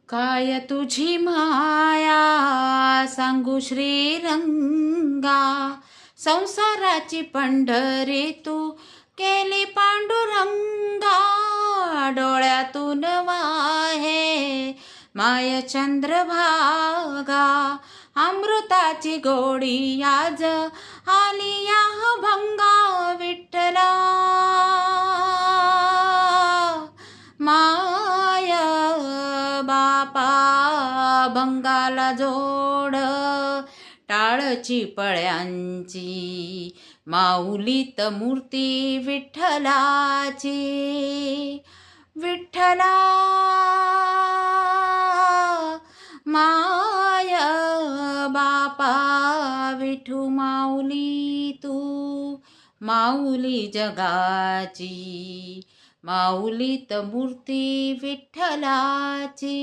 काय तुझी माया सांगू श्रीरंगा, संसाराची पंढरी तू केली पांडुरंगा. डोळ्यातून वाहे माय चंद्रभागा, अमृताची गोडी आज आली या भंगा. विठ्ठला माय बापा भंगाला जोड, टाळची पळ्यांची माऊलीत मूर्ती विठ्ठलाची. विठ्ठला माय बापा विठू माऊली तू, माऊली जगाची, माऊलीत मूर्ती विठ्ठलाची.